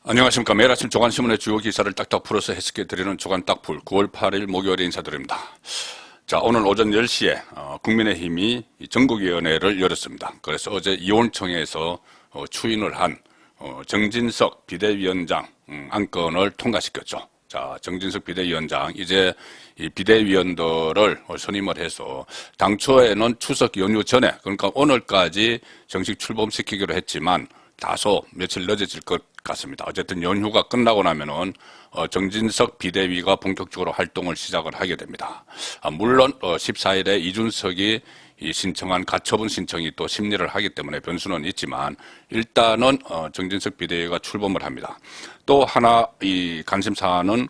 안녕하십니까. 매일 아침 조간신문의 주요 기사를 딱딱 풀어서 해석해드리는 조간 딱풀 9월 8일 목요일에 인사드립니다. 자, 오늘 오전 10시에 국민의힘이 전국위원회를 열었습니다. 그래서 어제 이원청에서 추인을 한 정진석 비대위원장 안건을 통과시켰죠. 자, 정진석 비대위원장 이제 이 비대위원들을 선임을 해서 당초에는 추석 연휴 전에, 그러니까 오늘까지 정식 출범시키기로 했지만 다소 며칠 늦어질 것 같습니다. 어쨌든 연휴가 끝나고 나면은 정진석 비대위가 본격적으로 활동을 시작을 하게 됩니다. 물론 14일에 이준석이 신청한 가처분 신청이 또 심리를 하기 때문에 변수는 있지만 일단은 정진석 비대위가 출범을 합니다. 또 하나 이 관심사항은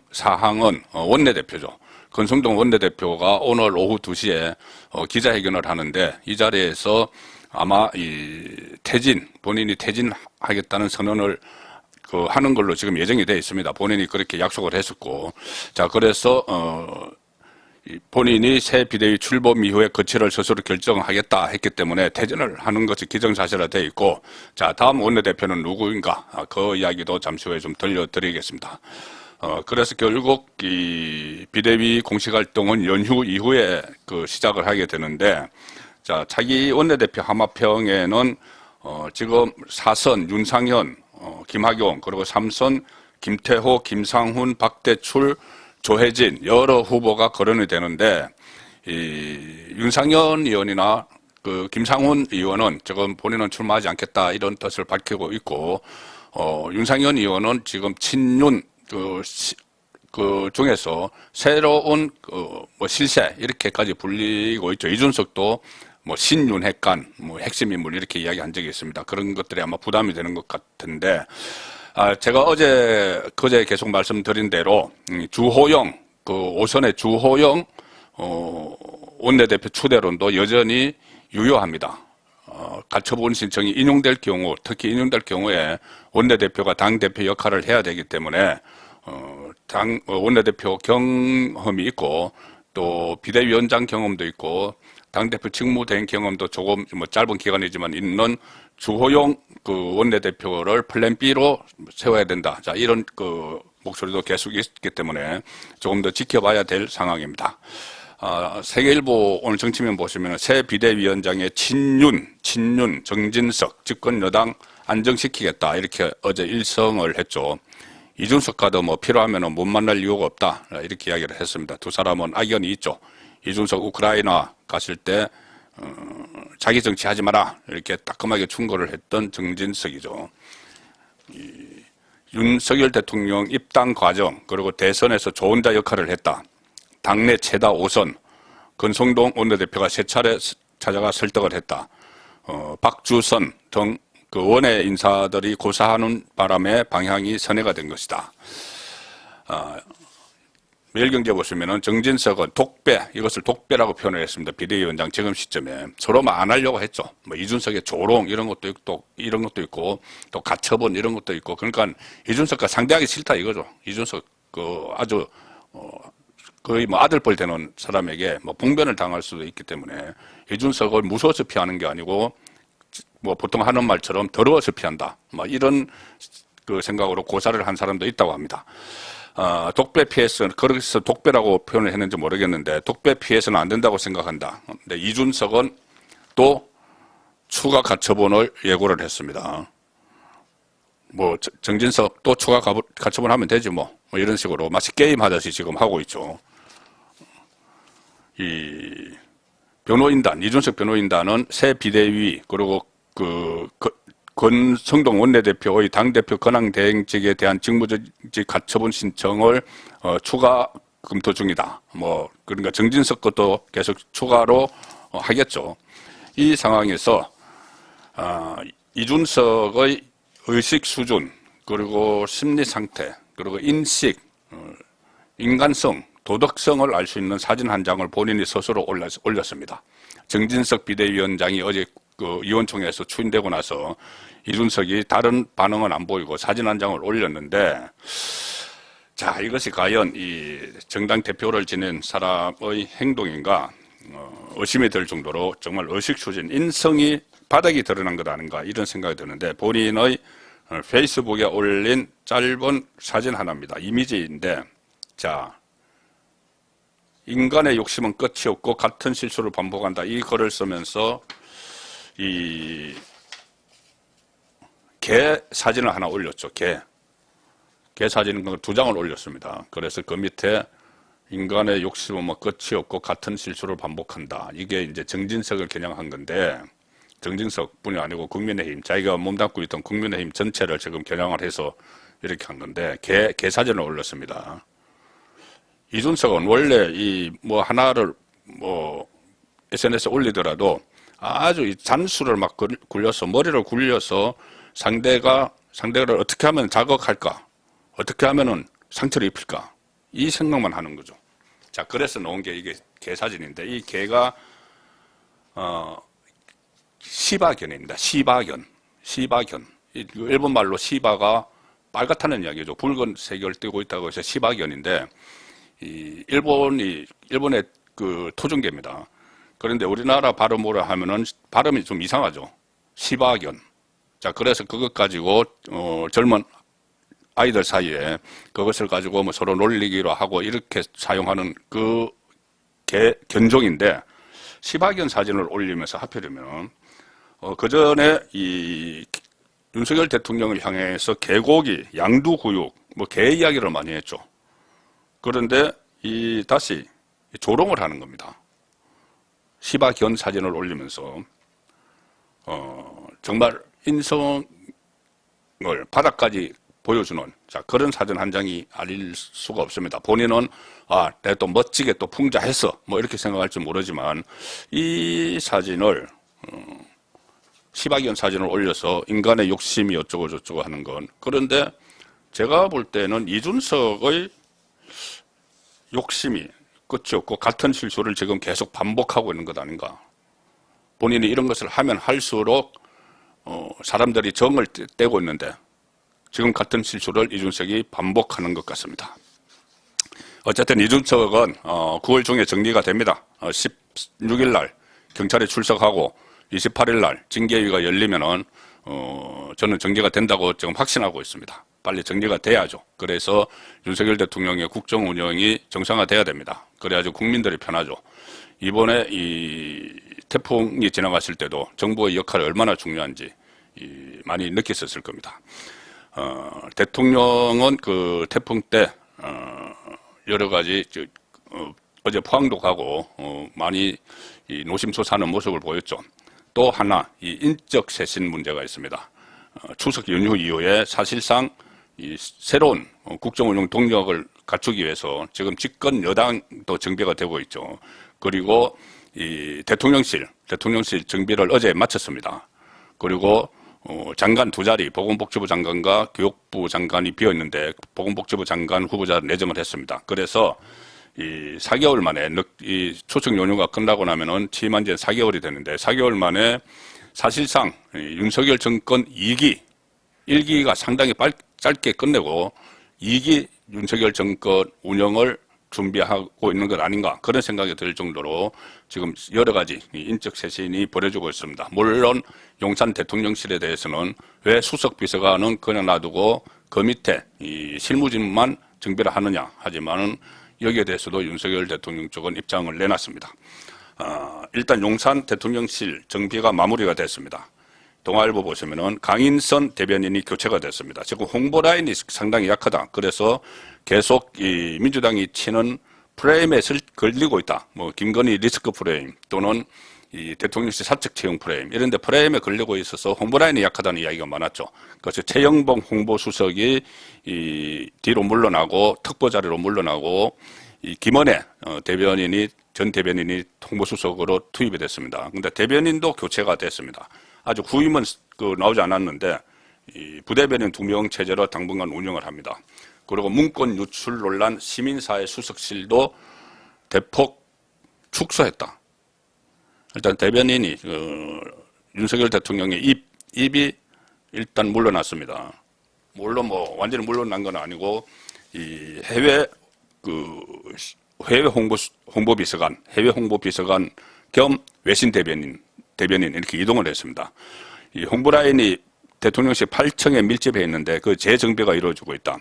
원내대표죠. 권성동 원내대표가 오늘 오후 2시에 기자회견을 하는데 이 자리에서 아마 본인이 퇴진하겠다는 선언을 하는 걸로 지금 예정이 되어 있습니다. 본인이 그렇게 약속을 했었고, 자, 그래서, 본인이 새 비대위 출범 이후에 거취를 스스로 결정하겠다 했기 때문에 퇴진을 하는 것이 기정사실화 되어 있고, 자, 다음 원내대표는 누구인가? 그 이야기도 잠시 후에 좀 들려드리겠습니다. 그래서 결국 이 비대위 공식 활동은 연휴 이후에 시작을 하게 되는데, 자, 차기 원내대표 하마평에는 지금 4선 윤상현, 김학용, 그리고 3선 김태호, 김상훈, 박대출, 조혜진 여러 후보가 거론이 되는데 윤상현 의원이나 김상훈 의원은 지금 본인은 출마하지 않겠다 이런 뜻을 밝히고 있고 윤상현 의원은 지금 친윤 중에서 새로운 실세 이렇게까지 불리고 있죠. 이준석도 신윤핵관, 핵심 인물 이렇게 이야기한 적이 있습니다. 그런 것들이 아마 부담이 되는 것 같은데, 제가 그제 계속 말씀드린 대로, 주호영, 오선의 주호영, 원내대표 추대론도 여전히 유효합니다. 가처분 신청이 인용될 경우, 특히 인용될 경우에 원내대표가 당대표 역할을 해야 되기 때문에, 원내대표 경험이 있고, 또 비대위원장 경험도 있고, 당대표 직무대행 경험도 조금 짧은 기간이지만 있는 주호영 원내대표를 플랜 B로 세워야 된다. 자, 이런 목소리도 계속 있기 때문에 조금 더 지켜봐야 될 상황입니다. 세계일보 오늘 정치면 보시면 새 비대위원장의 친윤, 정진석, 집권 여당 안정시키겠다. 이렇게 어제 일성을 했죠. 이준석과도 필요하면 못 만날 이유가 없다. 이렇게 이야기를 했습니다. 두 사람은 악연이 있죠. 이준석 우크라이나 갔을 때 자기 정치하지 마라 이렇게 따끔하게 충고를 했던 정진석이죠. 윤석열 대통령 입당 과정 그리고 대선에서 조언자 역할을 했다. 당내 최다 5선 권성동 원내대표가 3차례 찾아가 설득을 했다. 박주선 등 원외 인사들이 고사하는 바람에 방향이 선회가 된 것이다. 매일경제 보시면은 정진석은 이것을 독배라고 표현을 했습니다. 비대위원장 지금 시점에 서로 안 하려고 했죠. 이준석의 조롱 이런 것도 있고 또 가처분 이런 것도 있고 그러니까 이준석과 상대하기 싫다 이거죠. 이준석 아주 거의 아들뻘 되는 사람에게 봉변을 당할 수도 있기 때문에 이준석을 무서워서 피하는 게 아니고 보통 하는 말처럼 더러워서 피한다. 이런 생각으로 고사를 한 사람도 있다고 합니다. 독배 피해서는 그래서 독배라고 표현을 했는지 모르겠는데 독배 피해서는 안 된다고 생각한다. 근데 이준석은 또 추가 가처분을 예고를 했습니다. 정진석 또 추가 가처분 하면 되지 이런 식으로 마치 게임 하듯이 지금 하고 있죠. 이 변호인단, 이준석 변호인단은 새 비대위 그리고 권성동 원내대표의 당대표 권한대행직에 대한 직무정지 가처분 신청을 추가 검토 중이다. 그러니까 정진석 것도 계속 추가로 하겠죠. 이 상황에서 이준석의 의식 수준 그리고 심리 상태 그리고 인식, 인간성, 도덕성을 알 수 있는 사진 한 장을 본인이 스스로 올렸습니다. 정진석 비대위원장이 어제 의원총회에서 추인되고 나서 이준석이 다른 반응은 안 보이고 사진 한 장을 올렸는데 자, 이것이 과연 이 정당 대표를 지낸 사람의 행동인가 의심이 들 정도로 정말 의식 수준, 인성이 바닥이 드러난 것 아닌가 이런 생각이 드는데 본인의 페이스북에 올린 짧은 사진 하나입니다. 이미지인데, 자, 인간의 욕심은 끝이 없고 같은 실수를 반복한다. 이 글을 쓰면서 이 개 사진을 하나 올렸죠. 개 사진 2장을 올렸습니다. 그래서 그 밑에 인간의 욕심은 뭐 끝이 없고 같은 실수를 반복한다. 이게 이제 정진석을 겨냥한 건데, 정진석 뿐이 아니고 국민의힘, 자기가 몸담고 있던 국민의힘 전체를 지금 겨냥을 해서 이렇게 한 건데, 개 사진을 올렸습니다. 이준석은 원래 이 뭐 하나를 뭐 SNS에 올리더라도 아주 이 잔수를 막 굴려서, 머리를 굴려서 상대를 어떻게 하면 자극할까? 어떻게 하면은 상처를 입힐까? 이 생각만 하는 거죠. 자, 그래서 놓은 게 이게 개 사진인데, 이 개가, 시바견입니다. 시바견. 일본 말로 시바가 빨갛다는 이야기죠. 붉은색을 띠고 있다고 해서 시바견인데, 이 일본의 그 토종개입니다. 그런데 우리나라 발음으로 하면은 발음이 좀 이상하죠. 시바견. 자, 그래서 그것 가지고, 젊은 아이들 사이에 그것을 가지고 뭐 서로 놀리기로 하고 이렇게 사용하는 그 견종인데, 시바견 사진을 올리면서 하필이면, 그 전에 이 윤석열 대통령을 향해서 개고기, 양두구육, 뭐 개 이야기를 많이 했죠. 그런데 다시 조롱을 하는 겁니다. 시바견 사진을 올리면서, 정말 인성을 바닥까지 보여주는, 자, 그런 사진 한 장이 아닐 수가 없습니다. 본인은, 내가 또 멋지게 또 풍자했어. 뭐 이렇게 생각할지 모르지만, 이 사진을, 시바견 사진을 올려서 인간의 욕심이 어쩌고 저쩌고 하는 건, 그런데 제가 볼 때는 이준석의 욕심이 끝이 없고 같은 실수를 지금 계속 반복하고 있는 것 아닌가. 본인이 이런 것을 하면 할수록 사람들이 정을 떼고 있는데 지금 같은 실수를 이준석이 반복하는 것 같습니다. 어쨌든 이준석은 9월 중에 정리가 됩니다. 16일 날 경찰에 출석하고 28일 날 징계위가 열리면은 저는 정리가 된다고 지금 확신하고 있습니다. 빨리 정리가 돼야죠. 그래서 윤석열 대통령의 국정 운영이 정상화돼야 됩니다. 그래야지 국민들이 편하죠. 이번에 이 태풍이 지나갔을 때도 정부의 역할이 얼마나 중요한지 많이 느꼈었을 겁니다. 대통령은 그 태풍 때 여러 가지 어제 포항도 가고 많이 이 노심초사하는 모습을 보였죠. 또 하나 이 인적 쇄신 문제가 있습니다. 추석 연휴 이후에 사실상 이 새로운 국정운영 동력을 갖추기 위해서 지금 집권 여당도 정비가 되고 있죠. 그리고 이 대통령실 정비를 어제 마쳤습니다. 그리고 장관 2자리, 보건복지부 장관과 교육부 장관이 비어 있는데 보건복지부 장관 후보자를 내정을 했습니다. 그래서 이 4개월 만에 이 추석 연휴가 끝나고 나면은 취임한 지 4개월이 되는데 4개월 만에 사실상 윤석열 정권 2기, 1기가 상당히 짧게 끝내고 2기 윤석열 정권 운영을 준비하고 있는 것 아닌가 그런 생각이 들 정도로 지금 여러 가지 인적 쇄신이 벌어지고 있습니다. 물론 용산 대통령실에 대해서는 왜 수석 비서관은 그냥 놔두고 그 밑에 이 실무진만 정비를 하느냐 하지만은 여기에 대해서도 윤석열 대통령 쪽은 입장을 내놨습니다. 일단 용산 대통령실 정비가 마무리가 됐습니다. 동아일보 보시면은 강인선 대변인이 교체가 됐습니다. 지금 홍보 라인이 상당히 약하다. 그래서 계속 이 민주당이 치는 프레임에 걸리고 있다. 뭐 김건희 리스크 프레임 또는 이 대통령실 사적 채용 프레임 이런 데 프레임에 걸리고 있어서 홍보 라인이 약하다는 이야기가 많았죠. 그래서 최영봉 홍보수석이 이 뒤로 물러나고 특보 자리로 물러나고 이 김은혜 전 대변인이 홍보수석으로 투입이 됐습니다. 근데 대변인도 교체가 됐습니다. 아주 후임은 나오지 않았는데 이 부대변인 2명 체제로 당분간 운영을 합니다. 그리고 문건 유출 논란 시민사회 수석실도 대폭 축소했다. 일단 대변인이 윤석열 대통령의 입이 일단 물러났습니다. 물론 뭐 완전히 물러난 건 아니고 이 해외 홍보비서관 겸 외신 대변인 이렇게 이동을 했습니다. 이 홍보라인이 대통령실 8층에 밀집해 있는데 그 재정비가 이루어지고 있다.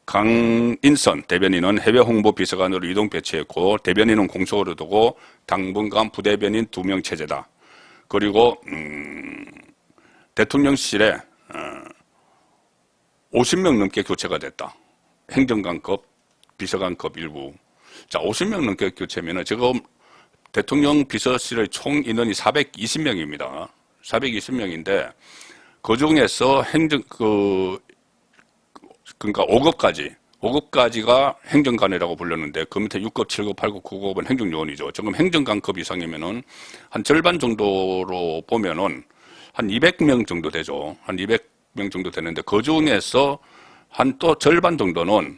강인선 대변인은 해외 홍보 비서관으로 이동 배치했고 대변인은 공석으로 두고 당분간 부대변인 2명 체제다. 그리고 대통령실에 50명 넘게 교체가 됐다. 행정관급, 비서관급 일부. 자, 50명 넘게 교체면은 지금 대통령 비서실의 총 인원이 420명입니다. 420명인데 그 중에서 그러니까 5급까지가 행정관이라고 불렸는데 그 밑에 6급, 7급, 8급, 9급은 행정요원이죠. 지금 행정관급 이상이면은 한 절반 정도로 보면은 한 200명 정도 되죠. 한 200명 정도 되는데 그 중에서 한 또 절반 정도는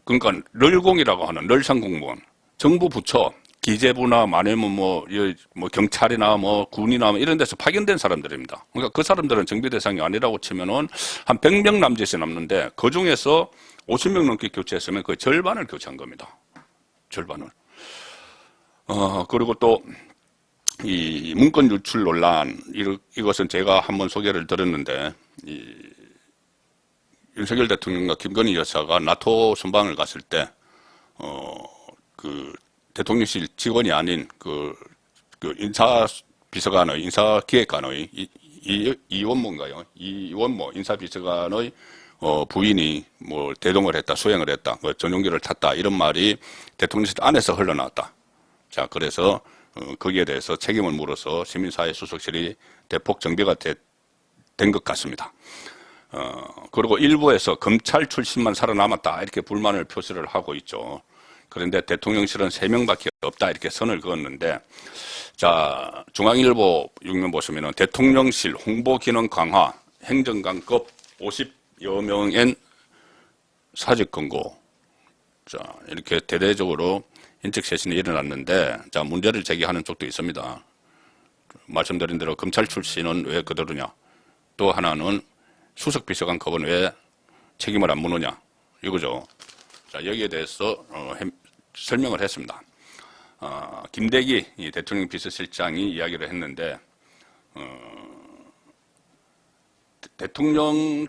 그러니까 널공이라고 하는 널상공무원, 정부 부처, 기재부나 아니면 뭐 경찰이나 뭐 군이나 이런 데서 파견된 사람들입니다. 그러니까 그 사람들은 정비 대상이 아니라고 치면은 한 100명 남짓이 남는데 그 중에서 50명 넘게 교체했으면 그 절반을 교체한 겁니다. 절반을. 그리고 또 이 문건 유출 논란 이것은 제가 한번 소개를 드렸는데 윤석열 대통령과 김건희 여사가 나토 순방을 갔을 때 그 대통령실 직원이 아닌 그 인사비서관의 인사기획관의 이원모인가요? 이원모 인사비서관의 부인이 뭐 대동을 했다, 수행을 했다, 뭐 전용기를 탔다 이런 말이 대통령실 안에서 흘러나왔다. 자, 그래서 거기에 대해서 책임을 물어서 시민사회 수석실이 대폭 정비가 된 것 같습니다. 그리고 일부에서 검찰 출신만 살아남았다 이렇게 불만을 표시를 하고 있죠. 그런데 대통령실은 3명밖에 없다 이렇게 선을 그었는데, 자, 중앙일보 6면 보시면은 대통령실 홍보 기능 강화, 행정관급 50여 명엔 사직 권고. 자, 이렇게 대대적으로 인적 쇄신이 일어났는데, 자, 문제를 제기하는 쪽도 있습니다. 말씀드린 대로 검찰 출신은 왜 그대로냐? 또 하나는 수석 비서관급은 왜 책임을 안 묻느냐? 이거죠. 자, 여기에 대해서 설명을 했습니다. 김대기 대통령 비서실장이 이야기를 했는데, 대통령실에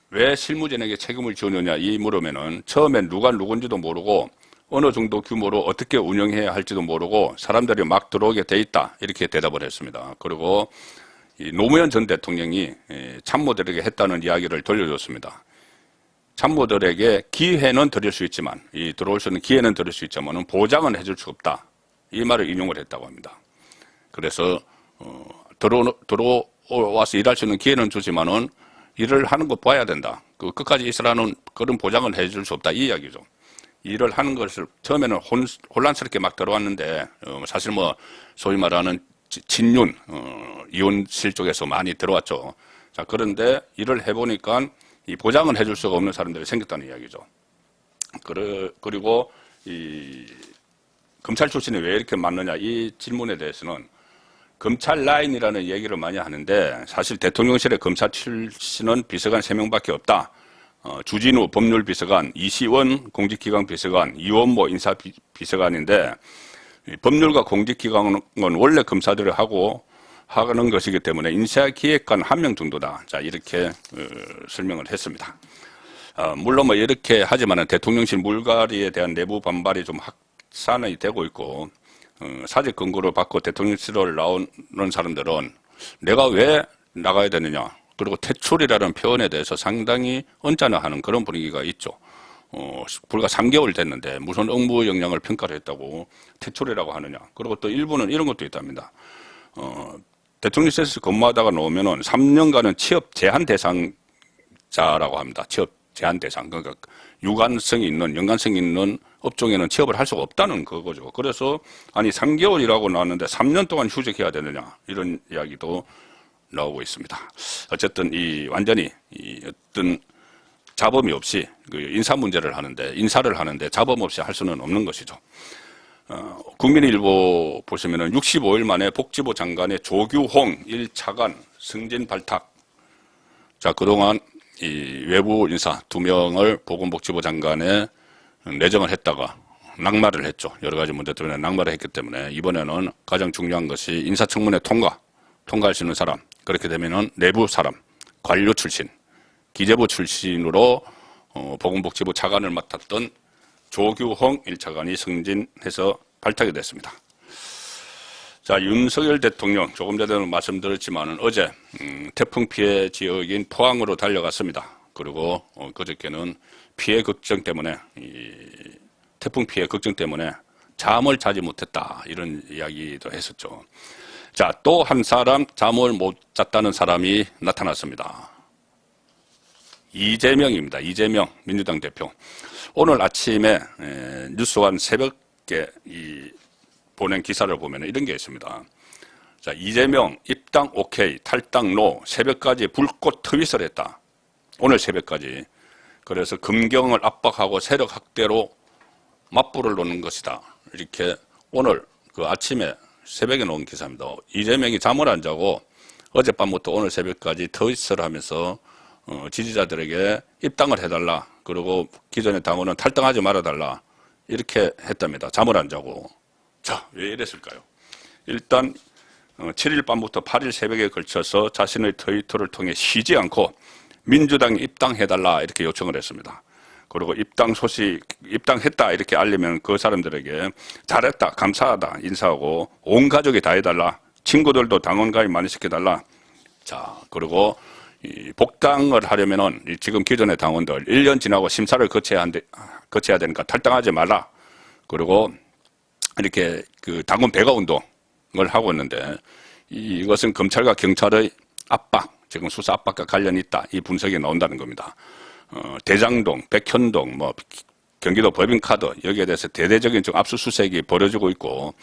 왜 실무진에게 책임을 지우느냐 이 물으면은 처음엔 누가 누군지도 모르고 어느 정도 규모로 어떻게 운영해야 할지도 모르고 사람들이 막 들어오게 돼 있다 이렇게 대답을 했습니다. 그리고 이 노무현 전 대통령이 참모들에게 했다는 이야기를 돌려줬습니다. 참모들에게 기회는 드릴 수 있지만 들어올 수 있는 기회는 드릴 수 있지만 보장은 해줄 수 없다. 이 말을 인용을 했다고 합니다. 그래서 들어와서 일할 수 있는 기회는 주지만은 일을 하는 거 봐야 된다. 그 끝까지 있으라는 그런 보장은 해줄 수 없다 이 이야기죠. 일을 하는 것을 처음에는 혼란스럽게 막 들어왔는데 사실 뭐 소위 말하는 친윤 이혼실 쪽에서 많이 들어왔죠. 자, 그런데 일을 해보니까 이 보장은 해줄 수가 없는 사람들이 생겼다는 이야기죠. 그리고 이 검찰 출신이 왜 이렇게 많느냐 이 질문에 대해서는 검찰 라인이라는 얘기를 많이 하는데 사실 대통령실의 검찰 출신은 비서관 3명밖에 없다. 주진우 법률비서관, 이시원 공직기강비서관, 이원모 인사비서관인데 법률과 공직기강은 원래 검사들이 하는 것이기 때문에 인사기획관 1명 정도다. 자, 이렇게 설명을 했습니다. 물론 뭐 이렇게 하지만 대통령실 물갈이에 대한 내부 반발이 좀 확산이 되고 있고 사직 권고를 받고 대통령실을 나오는 사람들은 내가 왜 나가야 되느냐 그리고 퇴출이라는 표현에 대해서 상당히 언짢아하는 그런 분위기가 있죠. 불과 3개월 됐는데 무슨 업무 역량을 평가를 했다고 퇴출이라고 하느냐. 그리고 또 일부는 이런 것도 있답니다. 대통령실에서 근무하다가 나오면은 3년간은 취업 제한 대상자라고 합니다. 취업 제한 대상. 그러니까 유관성이 있는, 연관성이 있는 업종에는 취업을 할 수가 없다는 그거죠. 그래서 아니 3개월 일하고 나왔는데 3년 동안 휴직해야 되느냐 이런 이야기도 나오고 있습니다. 어쨌든 완전히 어떤 자범이 없이 인사 문제를 하는데 인사를 하는데 자범 없이 할 수는 없는 것이죠. 국민일보 보시면은 65일 만에 복지부 장관의 조규홍 1차관 승진 발탁. 자, 그동안 이 외부 인사 2명을 보건복지부 장관에 내정을 했다가 낙마를 했죠. 여러 가지 문제 때문에 낙마를 했기 때문에 이번에는 가장 중요한 것이 인사청문회 통과 통과할 수 있는 사람, 그렇게 되면은 내부 사람, 관료 출신, 기재부 출신으로 보건복지부 차관을 맡았던 조규홍 1차관이 승진해서 발탁이 됐습니다. 자, 윤석열 대통령 조금 전에도 말씀드렸지만 어제 태풍 피해 지역인 포항으로 달려갔습니다. 그리고 그저께는 피해 걱정 때문에 태풍 피해 걱정 때문에 잠을 자지 못했다 이런 이야기도 했었죠. 자, 또 한 사람 잠을 못 잤다는 사람이 나타났습니다. 이재명입니다. 이재명 민주당 대표. 오늘 아침에 뉴스완 새벽에 보낸 기사를 보면 이런 게 있습니다. 자, 이재명 입당 오케이, 탈당 노, 새벽까지 불꽃 트윗을 했다. 오늘 새벽까지. 그래서 금경을 압박하고 세력 확대로 맞불을 놓는 것이다. 이렇게 오늘 그 아침에 새벽에 놓은 기사입니다. 이재명이 잠을 안 자고 어젯밤부터 오늘 새벽까지 트윗을 하면서 지지자들에게 입당을 해달라. 그리고 기존의 당원은 탈당하지 말아달라. 이렇게 했답니다. 잠을 안 자고. 자, 왜 이랬을까요? 일단 7일 밤부터 8일 새벽에 걸쳐서 자신의 트위터를 통해 쉬지 않고 민주당에 입당해달라 이렇게 요청을 했습니다. 그리고 입당 소식, 입당했다 이렇게 알리면 그 사람들에게 잘했다, 감사하다 인사하고 온 가족이 다 해달라, 친구들도 당원 가입 많이 시켜달라. 자, 그리고 복당을 하려면은 지금 기존의 당원들 1년 지나고 심사를 거쳐야 되니까 탈당하지 말라. 그리고 이렇게 그 당원 배가 운동을 하고 있는데 이것은 검찰과 경찰의 압박, 지금 수사 압박과 관련이 있다. 이 분석이 나온다는 겁니다. 대장동, 백현동, 뭐 경기도 법인카드 여기에 대해서 대대적인 압수수색이 벌어지고 있고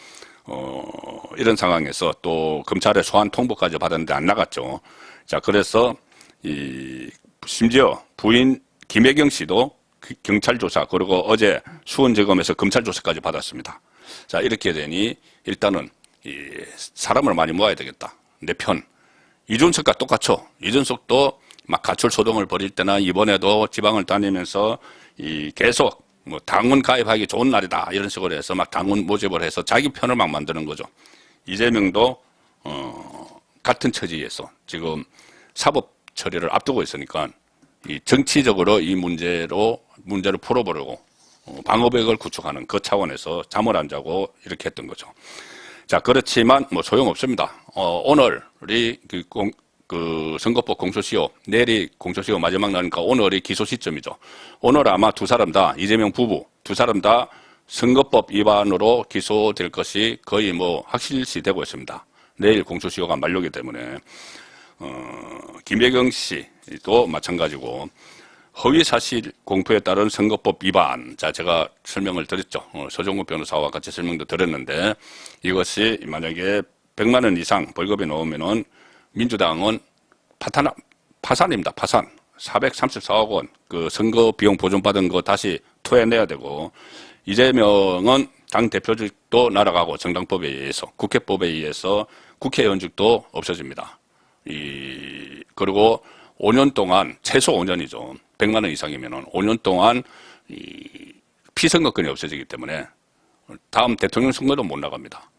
이런 상황에서 또 검찰의 소환 통보까지 받았는데 안 나갔죠. 자, 그래서 심지어 부인 김혜경 씨도 경찰 조사, 그리고 어제 수원지검에서 검찰 조사까지 받았습니다. 자, 이렇게 되니 일단은 사람을 많이 모아야 되겠다. 내 편. 이준석과 똑같죠. 이준석도 막 가출 소동을 벌일 때나 이번에도 지방을 다니면서 계속 뭐 당원 가입하기 좋은 날이다 이런 식으로 해서 막 당원 모집을 해서 자기 편을 막 만드는 거죠. 이재명도 같은 처지에서 지금 사법 처리를 앞두고 있으니까 정치적으로 이 문제를 풀어보려고 방어벽을 구축하는 그 차원에서 잠을 안 자고 이렇게 했던 거죠. 자, 그렇지만 뭐 소용없습니다. 오늘이 그 선거법 공소시효, 내일이 공소시효 마지막 날이니까 오늘이 기소 시점이죠. 오늘 아마 두 사람 다, 이재명 부부 두 사람 다 선거법 위반으로 기소될 것이 거의 뭐 확실시 되고 있습니다. 내일 공소시효가 만료기 때문에 김혜경 씨도 마찬가지고 허위사실 공표에 따른 선거법 위반. 자, 제가 설명을 드렸죠. 서종국 변호사와 같이 설명도 드렸는데 이것이 만약에 100만 원 이상 벌금이 나오면은 민주당은 파산입니다. 파산. 434억 원 그 선거 비용 보존받은 거 다시 토해내야 되고 이재명은 당 대표직도 날아가고 정당법에 의해서 국회법에 의해서 국회의원직도 없어집니다. 그리고 5년 동안 최소 5년이죠. 100만 원 이상이면은 5년 동안 피선거권이 없어지기 때문에 다음 대통령 선거도 못 나갑니다.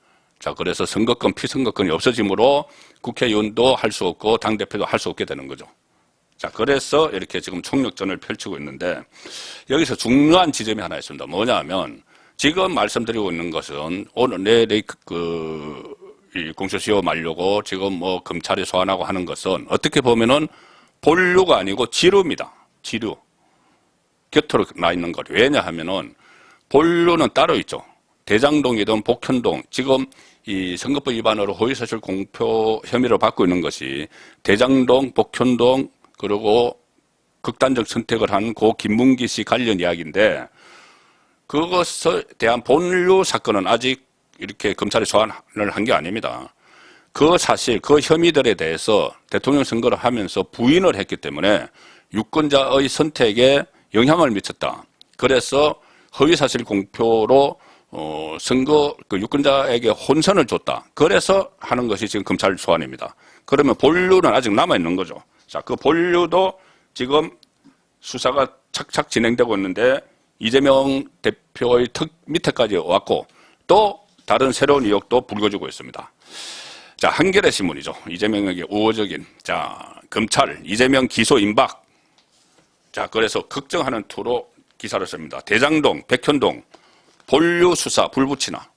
자, 그래서 선거권, 피선거권이 없어지므로 국회의원도 할 수 없고 당대표도 할 수 없게 되는 거죠. 자, 그래서 이렇게 지금 총력전을 펼치고 있는데 여기서 중요한 지점이 하나 있습니다. 뭐냐 하면 지금 말씀드리고 있는 것은 오늘 내일 이 공소시효 만료고 지금 뭐 검찰이 소환하고 하는 것은 어떻게 보면은 본류가 아니고 지류입니다. 지류. 곁으로 나 있는 것. 왜냐하면은 본류는 따로 있죠. 대장동이든 복현동, 지금 이 선거법 위반으로 허위사실 공표 혐의를 받고 있는 것이 대장동, 복현동, 그리고 극단적 선택을 한 고 김문기 씨 관련 이야기인데 그것에 대한 본류 사건은 아직 이렇게 검찰이 소환을 한 게 아닙니다. 그 사실, 그 혐의들에 대해서 대통령 선거를 하면서 부인을 했기 때문에 유권자의 선택에 영향을 미쳤다. 그래서 허위사실 공표로 선거 그 유권자에게 혼선을 줬다. 그래서 하는 것이 지금 검찰 소환입니다. 그러면 본류는 아직 남아 있는 거죠. 자, 그 본류도 지금 수사가 착착 진행되고 있는데 이재명 대표의 턱 밑에까지 왔고 또 다른 새로운 의혹도 불거지고 있습니다. 자, 한겨레 신문이죠. 이재명에게 우호적인. 자, 검찰 이재명 기소 임박. 자, 그래서 걱정하는 투로 기사를 씁니다. 대장동, 백현동 본류 수사 불붙이나.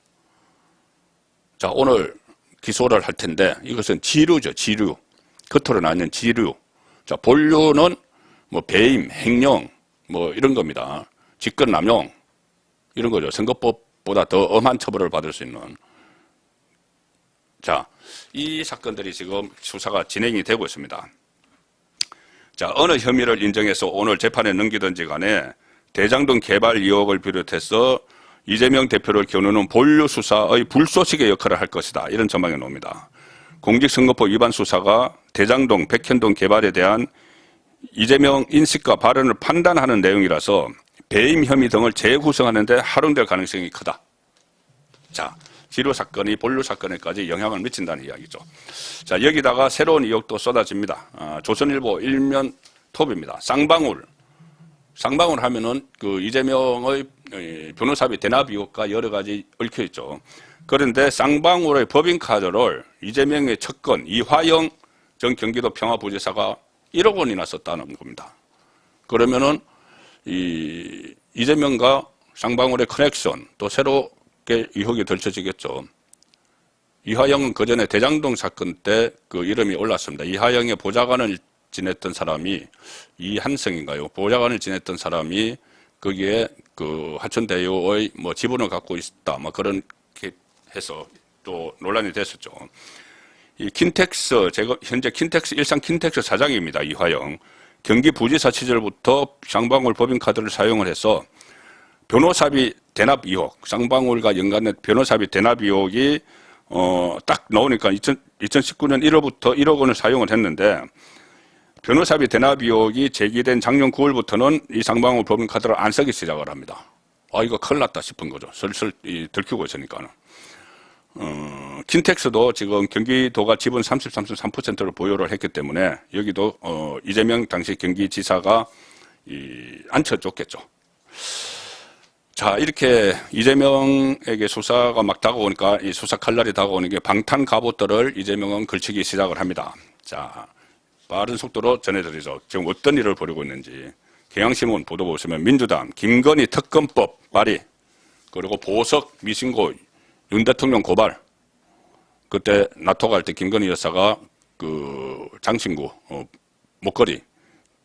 자, 오늘 기소를 할 텐데 이것은 지류죠. 지류. 겉으로 나는 지류. 자, 본류는 뭐 배임, 횡령 뭐 이런 겁니다. 직권남용 이런 거죠. 선거법보다 더 엄한 처벌을 받을 수 있는. 자, 이 사건들이 지금 수사가 진행이 되고 있습니다. 자, 어느 혐의를 인정해서 오늘 재판에 넘기든지 간에 대장동 개발 의혹을 비롯해서 이재명 대표를 겨누는 본류 수사의 불쏘시개 역할을 할 것이다. 이런 전망이 나옵니다. 공직선거법 위반 수사가 대장동, 백현동 개발에 대한 이재명 인식과 발언을 판단하는 내용이라서 배임 혐의 등을 재구성하는 데 활용될 가능성이 크다. 자, 지류 사건이 본류 사건에까지 영향을 미친다는 이야기죠. 자, 여기다가 새로운 의혹도 쏟아집니다. 조선일보 일면 톱입니다. 쌍방울 하면은 그 이재명의 변호사비 대납 의혹과 여러 가지 얽혀 있죠. 그런데 쌍방울의 법인카드를 이재명의 측근 이화영 전 경기도 평화부지사가 1억 원이나 썼다는 겁니다. 그러면은 이재명과 쌍방울의 커넥션 또 새롭게 의혹이 덜쳐지겠죠. 이화영은 그 전에 대장동 사건 때 그 이름이 올랐습니다. 이화영의 보좌관을 지냈던 사람이 이한성인가요? 보좌관을 지냈던 사람이 거기에 그 하천대유의 뭐 지분을 갖고 있다. 뭐 그런 게 해서 또 논란이 됐었죠. 이 킨텍스, 제가 현재 킨텍스, 일산 킨텍스 사장입니다. 이화영. 경기부지사 시절부터 쌍방울 법인카드를 사용을 해서 변호사비 대납 의혹, 쌍방울과 연관된 변호사비 대납 의혹이 딱 나오니까 2019년 1월부터 1억 원을 사용을 했는데 변호사비 대납 의혹이 제기된 작년 9월부터는 이 쌍방울 법인카드를 안 쓰기 시작을 합니다. 아, 이거 큰일 났다 싶은 거죠. 슬슬 들키고 있으니까는. 킨텍스도 지금 경기도가 지분 33.3%를 보유를 했기 때문에 여기도 이재명 당시 경기지사가 앉혀줬겠죠. 자, 이렇게 이재명에게 수사가 막 다가오니까 이 수사 칼날이 다가오는 게 방탄 갑옷들을 이재명은 걸치기 시작을 합니다. 자, 빠른 속도로 전해드리죠. 지금 어떤 일을 벌이고 있는지. 경향신문 보도 보시면 민주당 김건희 특검법 발의, 그리고 보석 미신고 윤 대통령 고발. 그때 나토 갈 때 김건희 여사가 그 장신구 목걸이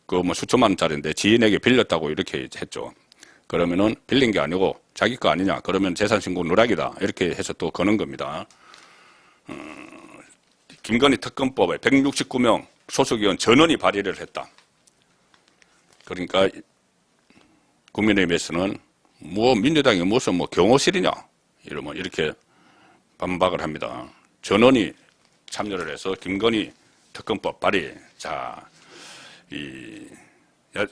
그 뭐 수천만 원짜리인데 지인에게 빌렸다고 이렇게 했죠. 그러면은 빌린 게 아니고 자기 거 아니냐. 그러면 재산신고 누락이다. 이렇게 해서 또 거는 겁니다. 김건희 특검법에 169명 소속의원 전원이 발의를 했다. 그러니까 국민의힘에서는 뭐 민주당이 무슨 뭐 경호실이냐 이러면 이렇게 반박을 합니다. 전원이 참여를 해서 김건희 특검법 발의. 자,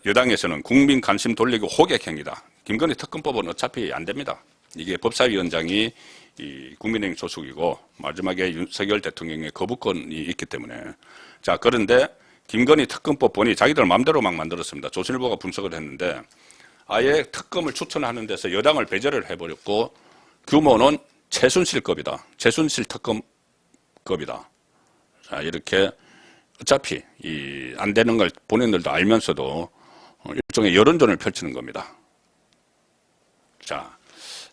여당에서는 국민 관심 돌리기 호객행위다. 김건희 특검법은 어차피 안 됩니다. 이게 법사위원장이 국민의힘 소속이고 마지막에 윤석열 대통령의 거부권이 있기 때문에. 자, 그런데 김건희 특검법 보니 자기들 마음대로 막 만들었습니다. 조선일보가 분석을 했는데 아예 특검을 추천하는 데서 여당을 배제를 해버렸고 규모는 최순실급이다. 최순실 특검급이다. 자, 이렇게 어차피 안 되는 걸 본인들도 알면서도 일종의 여론전을 펼치는 겁니다. 자,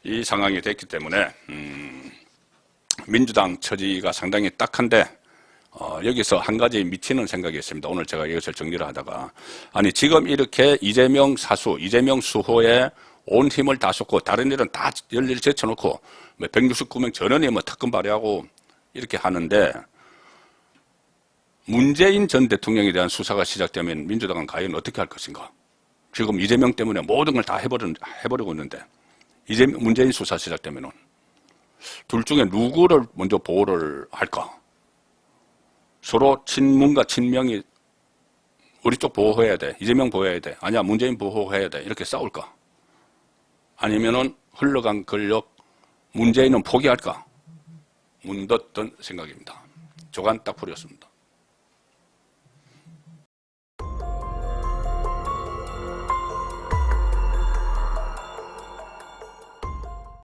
이 상황이 됐기 때문에 민주당 처지가 상당히 딱한데 여기서 한 가지 미치는 생각이 있습니다. 오늘 제가 이것을 정리를 하다가 아니 지금 이렇게 이재명 사수, 이재명 수호에 온 힘을 다 쏟고 다른 일은 다 열일 제쳐놓고 169명 전원이 뭐 특검 발의하고 이렇게 하는데 문재인 전 대통령에 대한 수사가 시작되면 민주당은 과연 어떻게 할 것인가? 지금 이재명 때문에 모든 걸 다 해버리고 있는데 문재인 수사 시작되면은 둘 중에 누구를 먼저 보호를 할까? 서로 친문과 친명이 우리 쪽 보호해야 돼. 이재명 보호해야 돼. 아니야, 문재인 보호해야 돼. 이렇게 싸울까? 아니면은 흘러간 권력 문재인은 포기할까? 묻었던 생각입니다. 조간 딱 풀이었습니다.